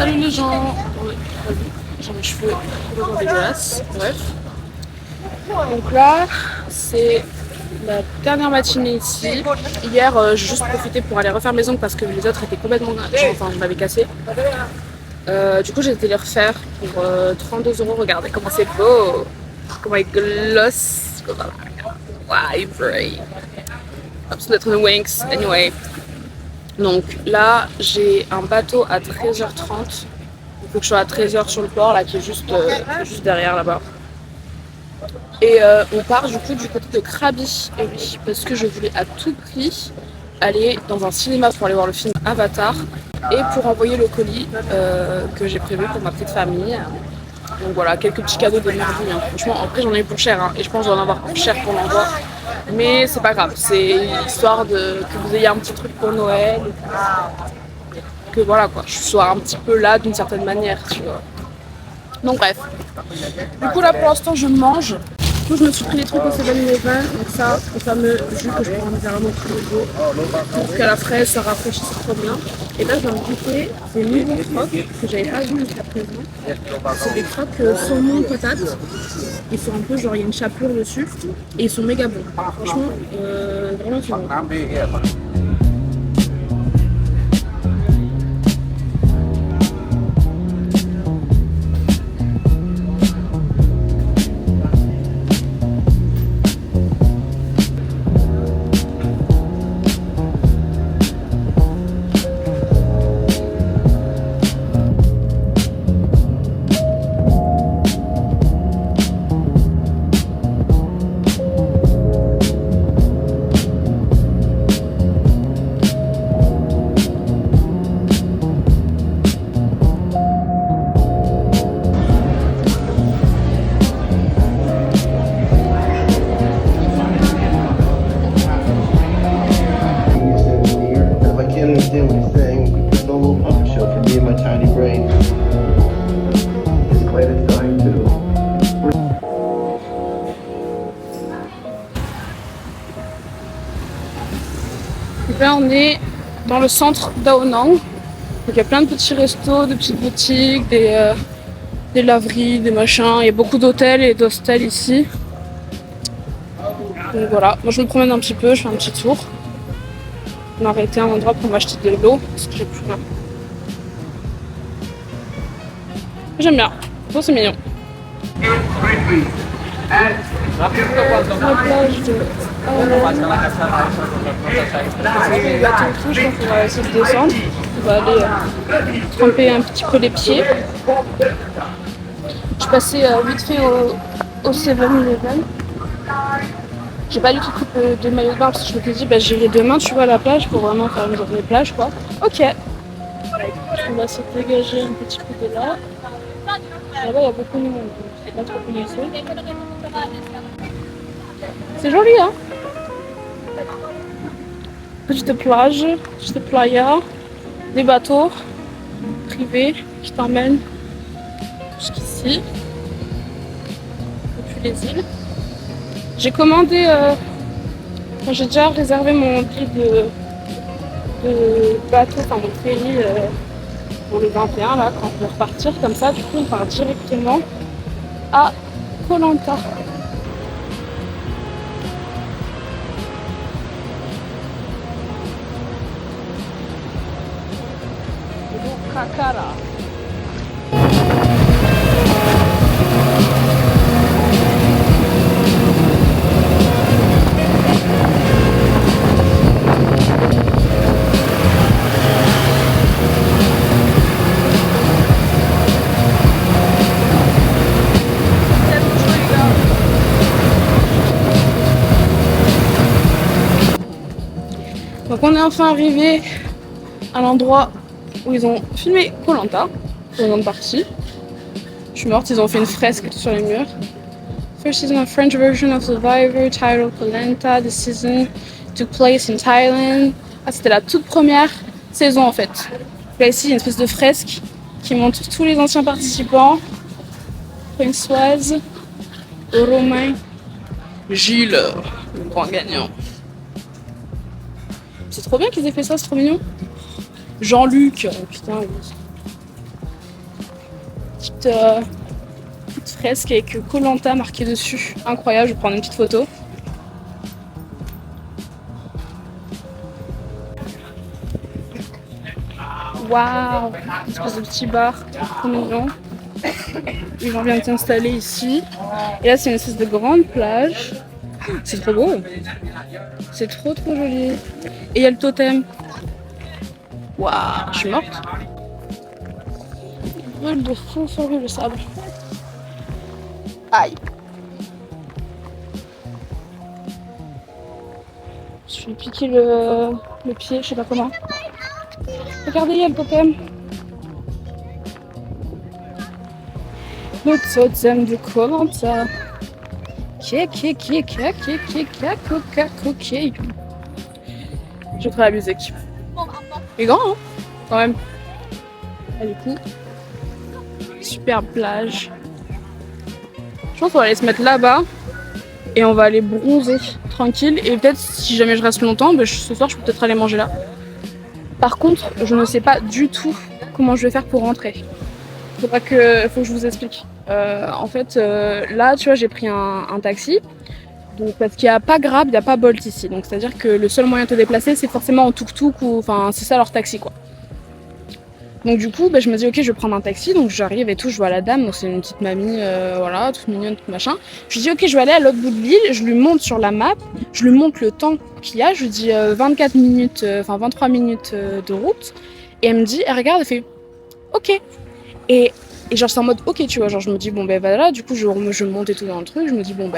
Salut les gens. J'ai mes cheveux complètement dégueulasses. Bref. Donc là, c'est la dernière matinée ici. Hier, j'ai juste profité pour aller refaire mes ongles parce que les autres étaient complètement... Enfin, je m'avais cassé. Du coup, j'ai été les refaire pour 32 €. Regardez comment c'est beau. Comment il gloss. Vibrate. Absolutely winks. Anyway. Donc là, j'ai un bateau à 13h30. Il faut que je sois à 13h sur le port, là, qui est juste derrière là-bas. Et on part du coup du côté de Krabi. Et oui, parce que je voulais à tout prix aller dans un cinéma pour aller voir le film Avatar et pour envoyer le colis que j'ai prévu pour ma petite famille. Donc voilà, quelques petits cadeaux de merde. Hein. Franchement, après j'en ai eu pour cher hein, et je pense que j'en ai en avoir pour cher pour l'envoi. Mais c'est pas grave, c'est histoire que vous ayez un petit truc pour Noël. Que voilà quoi, je sois un petit peu là d'une certaine manière, tu vois. Donc bref. Du coup là pour l'instant je mange. Du coup je me suis pris des trucs au 7-Eleven, donc ça, le fameux jus que je prends littéralement tous les jours. Pour qu'à la fraise ça rafraîchisse trop bien. Et là je vais me goûter des nouveaux crocs que j'avais pas vu jusqu'à présent. C'est des crocs saumon patate. Ils sont un peu genre il y a une chapelure dessus et ils sont méga bons. Franchement vraiment c'est bon. Là on est dans le centre d'Ao Nang. Donc il y a plein de petits restos, de petites boutiques, des laveries, des machins. Il y a beaucoup d'hôtels et d'hostels ici. Donc voilà, moi je me promène un petit peu, je fais un petit tour. On a arrêté à un endroit pour m'acheter de l'eau parce que j'ai plus rien. J'aime bien, bon, c'est mignon. La plage de... Il va tout je pense qu'on va essayer de descendre. On va aller tremper un petit peu les pieds. Je suis passée vite fait au 7-Eleven. J'ai pas du tout pris de maillot de bain parce que je me suis dit bah, j'irai demain tu vois à la plage pour vraiment faire une journée plage quoi. Ok. On va se dégager un petit peu de là. Là-bas il y a beaucoup de monde. C'est pas trop connaissé. C'est joli hein. Petite plage, petite playa, des bateaux privés qui t'emmènent jusqu'ici, depuis les îles. J'ai commandé, j'ai déjà réservé mon billet de bateau, enfin mon ferry pour le 21 là, quand on peut repartir comme ça, du coup on part directement à Koh Lanta. Kakara. Donc on est enfin arrivé à l'endroit où ils ont filmé Koh Lanta, dans une grande partie. Je suis morte, ils ont fait une fresque sur les murs. First season of French version of Survivor, titled Koh Lanta. This season took place in Thailand. Ah, c'était la toute première saison en fait. Là ici, il y a une espèce de fresque qui montre tous les anciens participants. Françoise, Romain, Gilles, le grand gagnant. C'est trop bien qu'ils aient fait ça, c'est trop mignon. Jean-Luc, putain, oui. petite fresque avec koh lanta marqué dessus. Incroyable, je vais prendre une petite photo. Waouh, une espèce de petit bar, trop mignon. Les gens viennent s'installer ici. Et là, c'est une espèce de grande plage. C'est trop beau. C'est trop joli. Et il y a le totem. Waouh, je suis morte. Il brûle de fou furieux le sable. Aïe. Je suis piqué le pied, je sais pas comment. Regardez, il y a le totem. Le totem de koh lanta. Je ferai la musique. Il est grand, hein, quand même. Ah, du coup, super plage. Je pense qu'on va aller se mettre là-bas et on va aller bronzer tranquille. Et peut-être si jamais je reste longtemps, ce soir je peux peut-être aller manger là. Par contre, je ne sais pas du tout comment je vais faire pour rentrer. Faut que je vous explique. En fait, là, tu vois, j'ai pris un taxi. Donc, parce qu'il n'y a pas Grab, il n'y a pas Bolt ici. Donc, c'est-à-dire que le seul moyen de te déplacer, c'est forcément en tuk-tuk ou. Enfin, c'est ça leur taxi, quoi. Donc, du coup, je me dis, ok, je vais prendre un taxi. Donc, j'arrive et tout, je vois la dame. Donc, c'est une petite mamie, voilà, toute mignonne, tout machin. Je lui dis, ok, je vais aller à l'autre bout de l'île. Je lui montre sur la map. Je lui montre le temps qu'il y a. Je lui dis 24 minutes, 23 minutes de route. Et elle me dit, elle regarde, elle fait, ok. Et genre, c'est en mode, ok, tu vois, genre, je me dis, bon, voilà, du coup, je monte et tout dans le truc, je me dis, bon,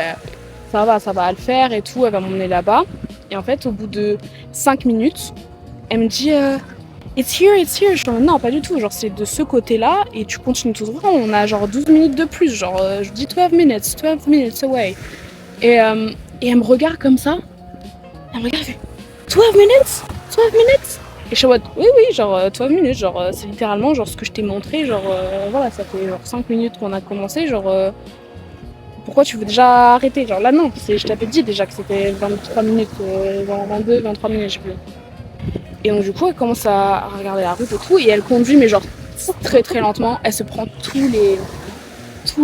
ça va le faire et tout, elle va m'emmener là-bas. Et en fait, au bout de 5 minutes, elle me dit, it's here. Je suis en mode, non, pas du tout, genre, c'est de ce côté-là, et tu continues tout droit, on a genre 12 minutes de plus, genre, je dis 12 minutes away. Et elle me regarde comme ça, elle me regarde, elle fait, 12 minutes. Et je suis en mode, oui, genre 12 minutes, genre c'est littéralement genre ce que je t'ai montré, genre voilà, ça fait genre 5 minutes qu'on a commencé, genre pourquoi tu veux déjà arrêter? Genre là non, je t'avais dit déjà que c'était 23 minutes, 22, 23 minutes, je sais plus. Et donc du coup elle commence à regarder la route et tout, et elle conduit mais genre très lentement, elle se prend tous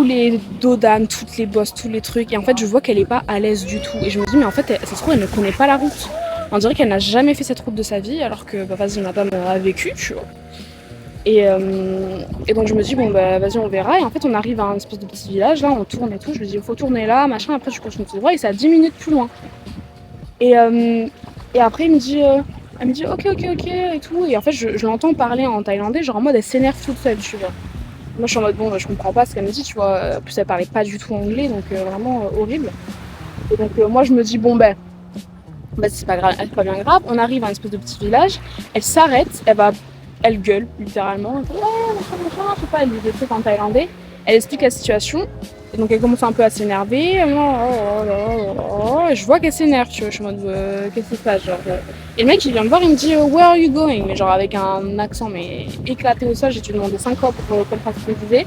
les dos d'âne, toutes les bosses, tous les trucs, et en fait je vois qu'elle est pas à l'aise du tout, et je me dis mais en fait ça se trouve elle ne connaît pas la route. On dirait qu'elle n'a jamais fait cette route de sa vie, alors que vas-y, madame a vécu, tu vois. Et donc je me dis, bon vas-y, on verra. Et en fait, on arrive à un espèce de petit village, là, on tourne et tout. Je lui dis, il faut tourner là, machin. Après, je continue tout droit et c'est à 10 minutes plus loin. Et après, elle me dit, ok, et tout. Et en fait, je l'entends parler en thaïlandais, genre en mode, elle s'énerve toute seule, tu vois. Moi, je suis en mode, bon, je comprends pas ce qu'elle me dit, tu vois. En plus, elle parlait pas du tout anglais, donc vraiment horrible. Et donc, moi, je me dis, bon, c'est pas grave, c'est pas bien grave. On arrive à un espèce de petit village, elle s'arrête, elle gueule littéralement. Elle dit, machin, je sais pas, elle dit des trucs en thaïlandais. Elle explique la situation. Et donc elle commence un peu à s'énerver. Et je vois qu'elle s'énerve, tu vois. Je suis en mode, qu'est-ce qui se passe, genre. Et le mec il vient me voir, il me dit, where are you going? Mais genre avec un accent mais éclaté au sol. J'ai dû demander 5 fois pour comprendre ce qu'il disait.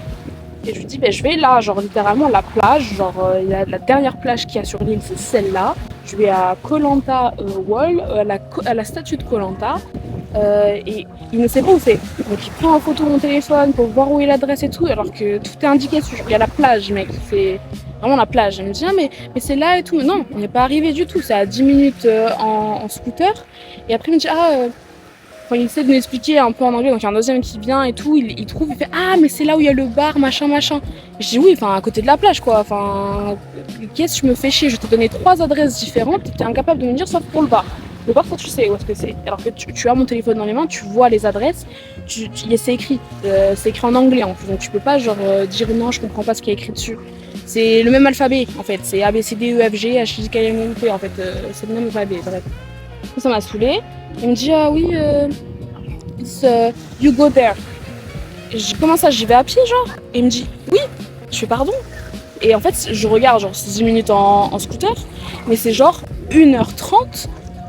Et je lui dis, je vais là, genre littéralement la plage, genre la dernière plage qu'il y a sur l'île, c'est celle-là. Je vais à Koh Lanta Wall, à la statue de Koh Lanta, et il ne sait pas où c'est. Donc il prend en photo mon téléphone pour voir où est l'adresse et tout, alors que tout est indiqué dessus. Il y a la plage, mec, c'est vraiment la plage. Il me dit, mais c'est là et tout. Mais non, on n'est pas arrivé du tout, c'est à 10 minutes en scooter. Et après il me dit, enfin, il essaie de m'expliquer un peu en anglais, donc il y a un deuxième qui vient et tout, il trouve, il fait mais c'est là où il y a le bar, machin. Je dis oui, enfin à côté de la plage quoi, enfin qu'est-ce que je me fais chier, je t'ai donné 3 adresses différentes, t'es incapable de me dire sauf pour le bar. Le bar, toi tu sais où est-ce que c'est, alors que tu as mon téléphone dans les mains, tu vois les adresses, c'est écrit en anglais en plus, donc tu peux pas genre dire non, je comprends pas ce qu'il y a écrit dessus. C'est le même alphabet en fait, c'est A, B, C, D, E, F, G, H, I, K, L, M, N, P en fait, c'est le même alphabet, bref. Ça m'a saoulée. Il me dit oui, you go there. Et je dis comment ça, j'y vais à pied genre? Et il me dit oui. Je fais pardon. Et en fait je regarde genre 10 minutes en scooter, mais c'est genre 1h30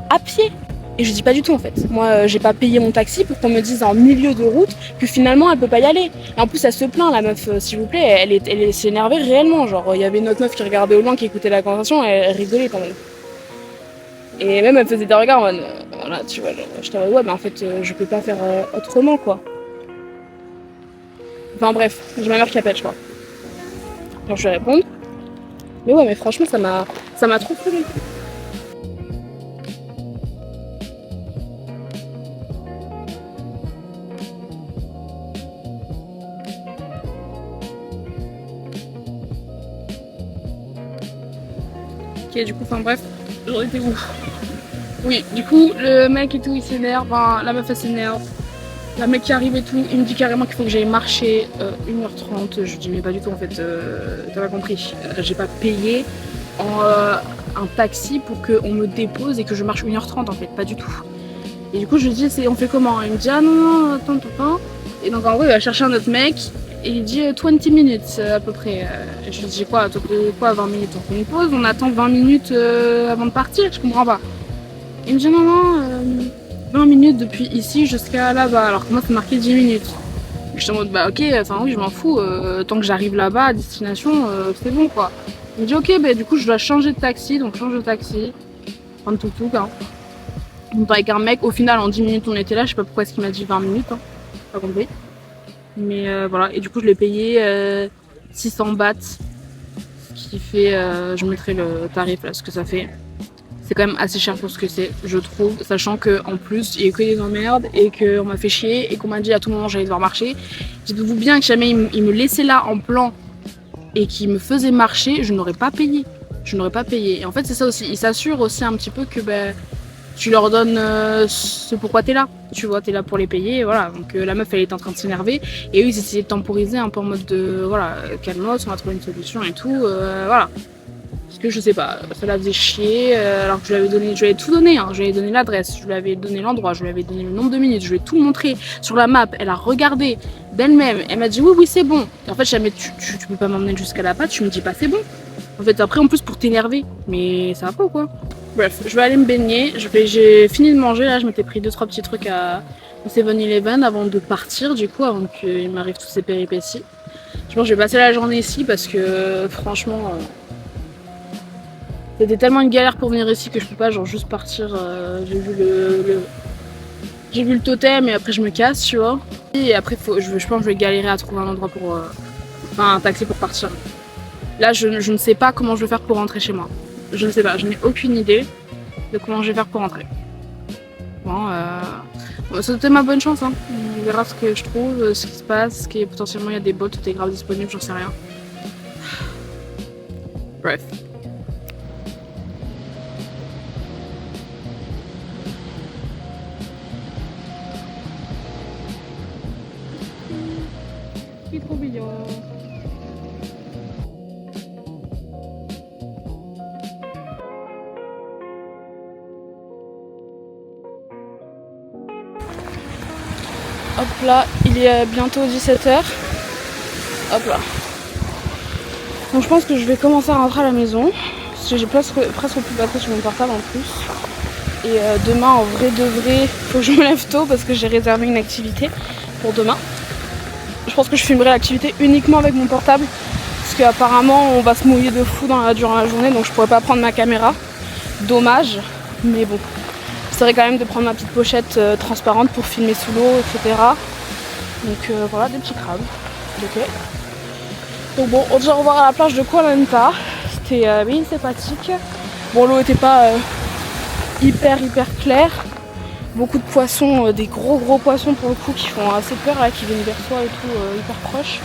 à pied. Et je dis pas du tout en fait. Moi j'ai pas payé mon taxi pour qu'on me dise en milieu de route que finalement elle peut pas y aller. Et en plus elle se plaint la meuf, s'il vous plaît, elle s'est énervée réellement. Genre il y avait une autre meuf qui regardait au loin, qui écoutait la conversation, elle rigolait quand même. Et même elle faisait des regards en mode, voilà, tu vois, j'étais en mode, ouais, mais en fait, je peux pas faire autrement, quoi. Enfin bref, j'ai ma mère qui appelle, je crois. Alors je vais répondre. Mais ouais, mais franchement, ça m'a trop plu. Ok, du coup, enfin bref, j'en étais où? Oui, du coup, le mec et tout, il s'énerve, enfin, la meuf elle s'énerve. La mec qui arrive et tout, il me dit carrément qu'il faut que j'aille marcher 1h30. Je lui dis mais pas du tout en fait, t'as pas compris. J'ai pas payé un taxi pour qu'on me dépose et que je marche 1h30 en fait, pas du tout. Et du coup je lui dis on fait comment? Il me dit ah non, non, attends. Et donc en gros il va chercher un autre mec et il dit 20 minutes à peu près. Je lui dis quoi 20 minutes? On fait une pause, on attend 20 minutes avant de partir, je comprends pas. Il me dit non, 20 minutes depuis ici jusqu'à là-bas, alors que moi c'est marqué 10 minutes. Je suis en mode bah ok, enfin oui je m'en fous, tant que j'arrive là-bas à destination, c'est bon quoi. Il me dit ok, bah du coup je dois changer de taxi, donc change de taxi, prendre tout hein. Donc avec un mec, au final en 10 minutes on était là, je sais pas pourquoi est-ce qu'il m'a dit 20 minutes, hein. Pas compris. Mais voilà, et du coup je l'ai payé 600 bahts, ce qui fait, je mettrai le tarif là, ce que ça fait. C'est quand même assez cher pour ce que c'est, je trouve, sachant qu'en plus, il y a eu que des emmerdes et qu'on m'a fait chier et qu'on m'a dit à tout moment j'allais devoir marcher. Dites-vous bien que jamais il me laissait là en plan et qu'il me faisait marcher, je n'aurais pas payé. Je n'aurais pas payé. Et en fait, c'est ça aussi. Ils s'assurent aussi un petit peu que tu leur donnes ce pourquoi t'es là. Tu vois, t'es là pour les payer, et voilà. Donc la meuf, elle était en train de s'énerver et eux, ils essayaient de temporiser un peu en mode de voilà, calme-toi, on va trouver une solution et tout, voilà. Parce que je sais pas, ça la faisait chier, alors que je lui avais tout donné, hein. Je lui avais donné l'adresse, je lui avais donné l'endroit, je lui avais donné le nombre de minutes, je lui ai tout montré sur la map, elle a regardé d'elle-même, elle m'a dit oui c'est bon. Et en fait jamais tu peux pas m'emmener jusqu'à la pâte, tu me dis pas c'est bon. En fait après en plus pour t'énerver, mais ça va pas ou quoi? Bref, je vais aller me baigner, j'ai fini de manger là, je m'étais pris 2-3 petits trucs à 7-Eleven avant de partir du coup, avant qu'il m'arrive toutes ces péripéties. Je pense que je vais passer la journée ici parce que franchement... C'était tellement une galère pour venir ici que je peux pas genre juste partir, j'ai vu le totem et après je me casse, tu vois. Et après je pense que je vais galérer à trouver un endroit pour... enfin un taxi pour partir. Là je ne sais pas comment je vais faire pour rentrer chez moi. Je ne sais pas, je n'ai aucune idée de comment je vais faire pour rentrer. Bon, c'était ma bonne chance, hein. On verra ce que je trouve, ce qui se passe, potentiellement il y a des bots ou des graves disponibles, j'en sais rien. Bref. C'est trop mignon. Hop là, il est bientôt 17h. Hop là. Donc je pense que je vais commencer à rentrer à la maison. Parce que j'ai presque plus de batterie sur mon portable en plus. Et demain, en vrai de vrai, faut que je me lève tôt parce que j'ai réservé une activité pour demain. Je pense que je filmerai l'activité uniquement avec mon portable. Parce qu'apparemment, on va se mouiller de fou durant la journée. Donc je pourrais pas prendre ma caméra. Dommage. Mais bon. J'essaierai quand même de prendre ma petite pochette transparente pour filmer sous l'eau, etc. Donc voilà, des petits crabes. Ok. Donc bon, on dit au revoir à la plage de Koh Lanta. C'était bien sympathique. Bon, l'eau était pas hyper claire. Beaucoup de poissons, des gros poissons pour le coup qui font assez peur là, qui viennent vers toi et tout, hyper proches.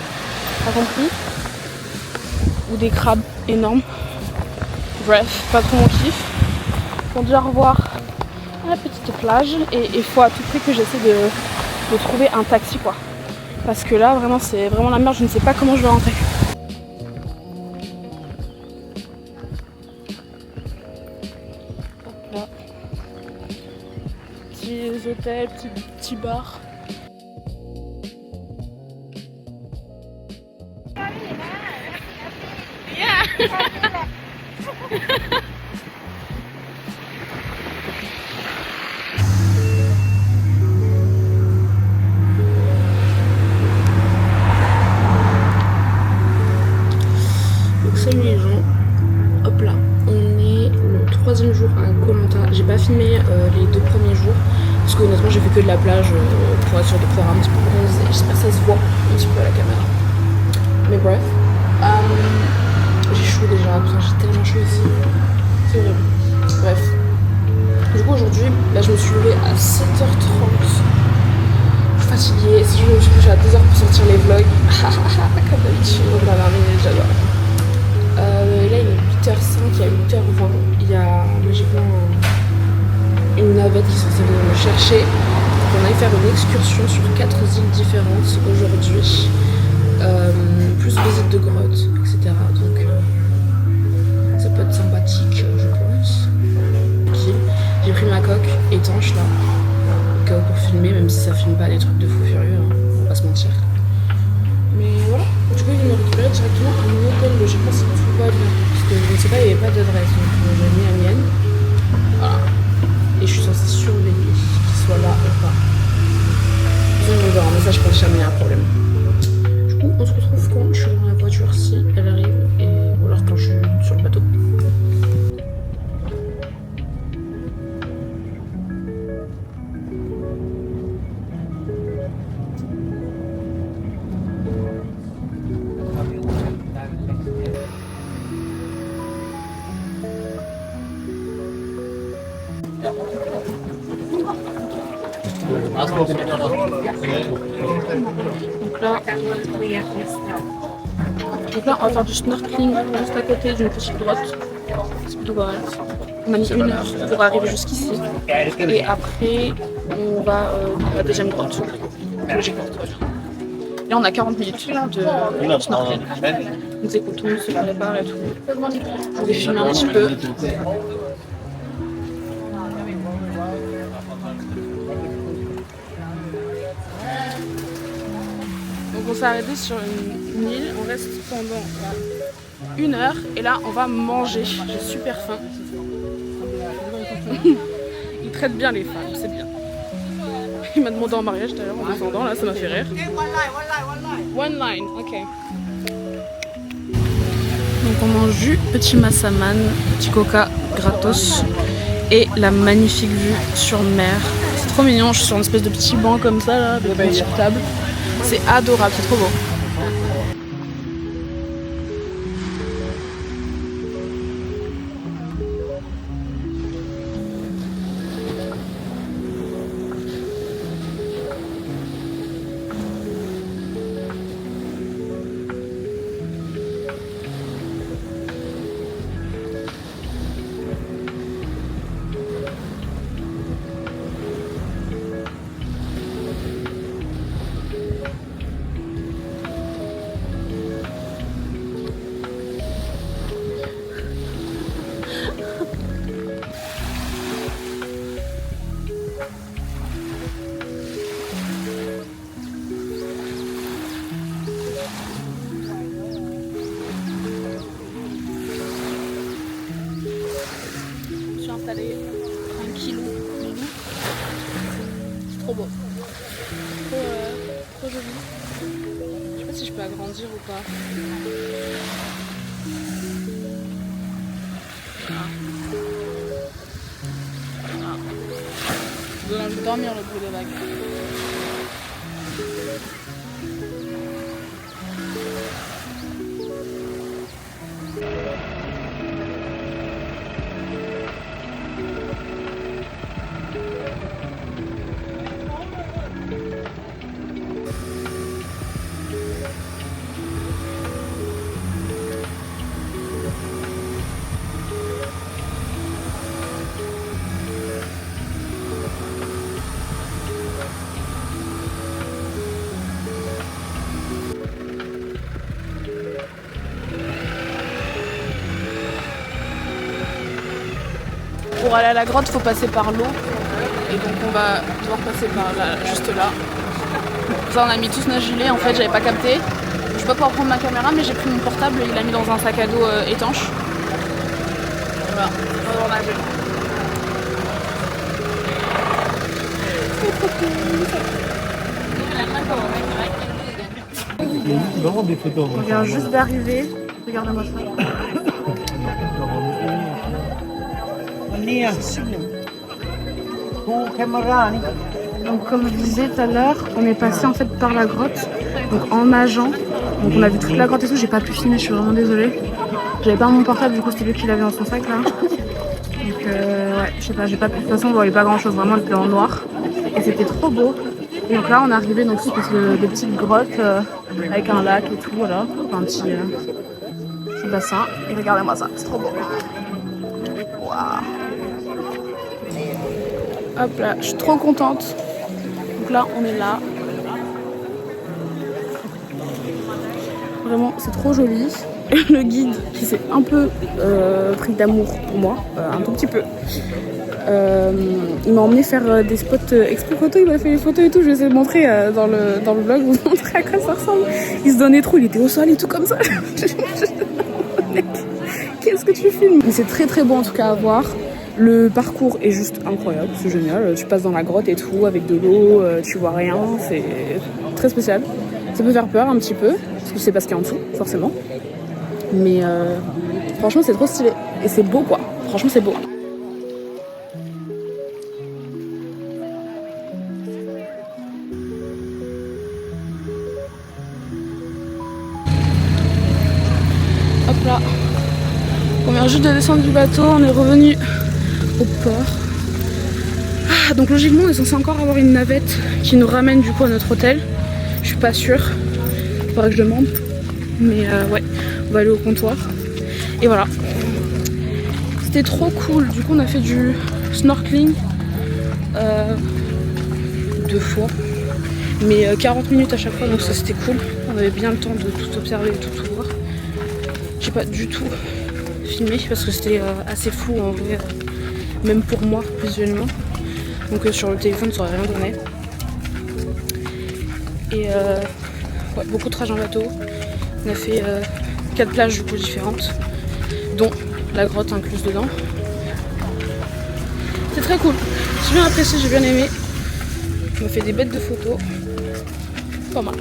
Pas compris. Ou des crabes énormes. Bref, pas trop mon kiff. On dit au revoir à la petite plage et il faut à tout prix que j'essaie de trouver un taxi quoi. Parce que là vraiment c'est vraiment la merde, je ne sais pas comment je vais rentrer. Hop là. Petits hôtels, petits bars. Salut les gens, hop là, on est le 3e jour à Koh Lanta. J'ai pas filmé les 2 premiers jours Parce que honnêtement j'ai fait que de la plage pour être sûr de pouvoir un petit peu bronzer. J'espère que ça se voit un petit peu à la caméra. Mais bref. J'ai chaud déjà, putain j'ai tellement chaud ici. C'est horrible. Bref. Du coup aujourd'hui, là je me suis levée à 7h30. Je suis fatiguée. Si je me suis couchée à 2h pour sortir les vlogs. Comme d'habitude, on va mais j'adore. Là il est 8h05, il y a 8h20. Il y a logiquement une navette qui est censée venir me chercher. On allait faire une excursion sur 4 îles différentes aujourd'hui. Plus visite de grottes, etc. Donc ça peut être sympathique, je pense. J'ai pris ma coque étanche là, pour filmer, même si ça filme pas des trucs de fou furieux, hein, on va pas se mentir. Mais voilà, du coup ils me récupérer directement à mon hôtel, je sais pas si tout va bien, parce que je ne sais pas, il n'y avait pas d'adresse, donc j'ai mis la mienne. Voilà. Et je suis censée surveiller qu'il soit là ou pas. Je vais voir un message pour jamais, il y a un problème. Du coup, on se retrouve quand je suis dans la voiture, si elle arrive, ou alors quand je suis sur le bateau. Donc là, on va faire du snorkeling juste à côté d'une petite grotte. Voilà. On a mis 1 heure pour arriver jusqu'ici. Et après, on va à la deuxième grotte. Logiquement. Là, on a 40 minutes de snorkeling. Nous écoutons, se prépare et tout. Je vais filmer un petit peu. Donc on s'est arrêté sur une île, on reste pendant 1 heure et là on va manger. J'ai super faim. Il traite bien les femmes, c'est bien. Il m'a demandé en mariage tout à l'heure en descendant, là ça m'a fait rire. One line, ok. Donc on mange du petit massaman, petit coca gratos et la magnifique vue sur mer. C'est trop mignon, je suis sur une espèce de petit banc comme ça là, avec une petite table. C'est adorable, c'est trop beau. Installé tranquille. C'est trop beau. Trop joli. Je sais pas si je peux agrandir ou pas. Je donne envie de dormir le bruit des vagues. Pour aller à la grotte, il faut passer par l'eau. Et donc on va devoir passer par là, juste là. Ça, on a mis tous nos gilets, en fait j'avais pas capté. Je vais pas pouvoir prendre ma caméra, mais j'ai pris mon portable, il l'a mis dans un sac à dos étanche. Voilà, on va devoir nager. On vient juste d'arriver. Regardez-moi ça. Donc comme je disais tout à l'heure, on est passé en fait par la grotte, donc en nageant. Donc on a vu toute la grotte et tout, j'ai pas pu filmer, je suis vraiment désolée. J'avais pas mon portable, du coup c'était lui qui l'avait dans son sac là. Donc ouais, je sais pas, j'ai pas pu, de toute façon on voyait pas grand chose, vraiment il était en noir. Et c'était trop beau. Et donc là on est arrivé dans une espèce de petite grotte avec un lac et tout, voilà. Enfin, un petit bassin. Et regardez-moi ça, c'est trop beau. Waouh. Hop là, je suis trop contente. Donc là, on est là. Vraiment, c'est trop joli. Le guide qui s'est un peu pris d'amour pour moi, un tout petit peu. Il m'a emmené faire des spots expo photo, il m'a fait les photos et tout. Je vais essayer de montrer dans le vlog, vous montrer à quoi ça ressemble. Il se donnait trop, il était au sol et tout comme ça. Mec, qu'est-ce que tu filmes? Mais c'est très très beau en tout cas à voir. Le parcours est juste incroyable, c'est génial. Tu passes dans la grotte et tout, avec de l'eau, tu vois rien, c'est très spécial. Ça peut faire peur un petit peu, parce que tu sais pas ce qu'il y a en dessous, forcément. Mais franchement, c'est trop stylé. Et c'est beau quoi, franchement, c'est beau. Hop là, on vient juste de descendre du bateau, on est revenu au port. Ah, donc logiquement on est censé encore avoir une navette qui nous ramène du coup à notre hôtel. Je suis pas sûre, il faudrait que je demande. Mais ouais, on va aller au comptoir. Et voilà. C'était trop cool. Du coup on a fait du snorkeling 2 fois. Mais 40 minutes à chaque fois, donc ça c'était cool. On avait bien le temps de tout observer et tout voir. J'ai pas du tout filmé parce que c'était assez flou en vrai, même pour moi visuellement. Donc sur le téléphone ça aurait rien donné. Et ouais, beaucoup de trajets en bateau. On a fait 4 plages du coup différentes, dont la grotte incluse dedans. C'est très cool. J'ai bien apprécié, j'ai bien aimé. On m'a fait des bêtes de photos. Pas mal.